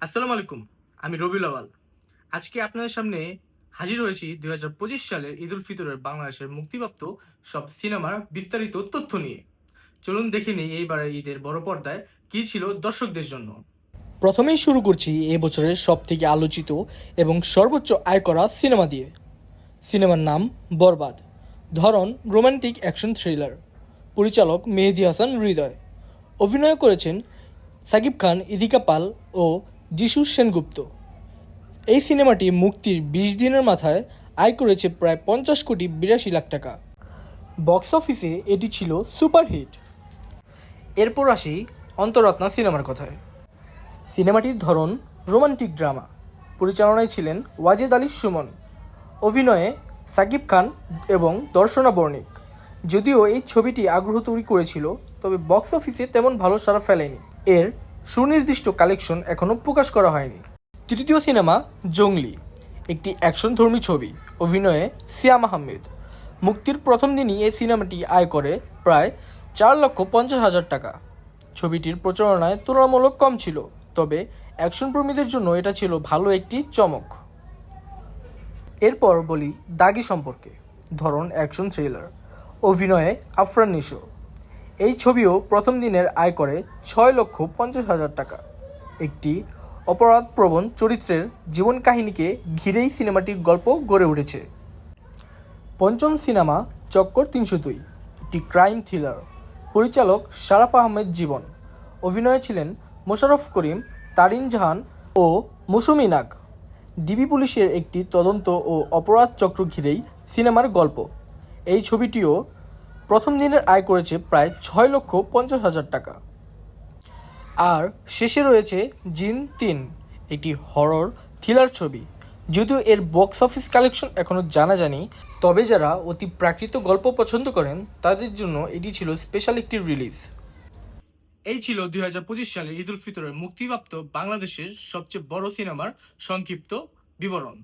আসসালামু আলাইকুম। আমি রবিউল আউয়াল। আজকে আপনাদের সামনে হাজির হয়েছি ২০২৫ সালের ঈদ উল ফিতরের বাংলাদেশের মুক্তিপ্রাপ্ত সব সিনেমার বিস্তারিত তথ্য নিয়ে। চলুন দেখে নিই এইবারের ঈদের বড় পর্দায় কী ছিল দর্শকদের জন্য। প্রথমেই শুরু করছি এই বছরের সবথেকে আলোচিত এবং সর্বোচ্চ আয় করা সিনেমা দিয়ে। সিনেমার নাম বরবাদ। ধরন রোমান্টিক অ্যাকশন থ্রিলার। পরিচালক মেহেদী হাসান হৃদয়। অভিনয় করেছেন সাকিব খান, ইদিকা পাল ও যিশু সেনগুপ্ত। এই সিনেমাটি মুক্তির ২০ দিনের মাথায় আয় করেছে প্রায় ৫০,৮২,০০,০০০ টাকা। বক্স অফিসে এটি ছিল সুপারহিট। এরপর আসি অন্তরাত্মা সিনেমার কথায়। সিনেমাটির ধরন রোমান্টিক ড্রামা। পরিচালনায় ছিলেন ওয়াজেদ আলী সুমন। অভিনয়ে সাকিব খান এবং দর্শনা বর্ণিক। যদিও এই ছবিটি আগ্রহ তৈরি করেছিল, তবে বক্স অফিসে তেমন ভালো সাড়া ফেলেনি। এর সুনির্দিষ্ট কালেকশন এখনও প্রকাশ করা হয়নি। তৃতীয় সিনেমা জংলি, একটি অ্যাকশনধর্মী ছবি। অভিনয়ে সিয়াম আহমেদ। মুক্তির প্রথম দিনই এই সিনেমাটি আয় করে প্রায় ৪,৫০,০০০ টাকা। ছবিটির প্রচারণায় তুলনামূলক কম ছিল, তবে অ্যাকশন প্রেমীদের জন্য এটা ছিল ভালো একটি চমক। এরপর বলি দাগি সম্পর্কে। ধরন অ্যাকশন থ্রিলার। অভিনয়ে আফরান নিশো। এই ছবিও প্রথম দিনের আয় করে ৬,৫০,০০০ টাকা। একটি অপরাধপ্রবণ চরিত্রের জীবন কাহিনীকে ঘিরেই সিনেমাটির গল্প গড়ে উঠেছে। পঞ্চম সিনেমা চক্কর ৩০২, একটি ক্রাইম থ্রিলার। পরিচালক শারাফ আহমেদ জীবন। অভিনয়ে ছিলেন মোশাররফ করিম, তারিন জাহান ও মৌসুমী নাগ। ডিবি পুলিশের একটি তদন্ত ও অপরাধ চক্র ঘিরেই সিনেমার গল্প। এই ছবিটিও প্রথম দিনের আয় করেছে প্রায় ৬,৫০,০০০ টাকা। আর শেষে রয়েছে জিন ৩, একটি হরর থ্রিলার ছবি। যদিও এর বক্স অফিস কালেকশন এখনও জানা যায়নি, তবে যারা অতি প্রাকৃত গল্প পছন্দ করেন তাদের জন্য এটি ছিল স্পেশাল একটি রিলিজ। এই ছিল ২০২৫ সালের ঈদ উল ফিতরের মুক্তিপ্রাপ্ত বাংলাদেশের সবচেয়ে বড় সিনেমার সংক্ষিপ্ত বিবরণ।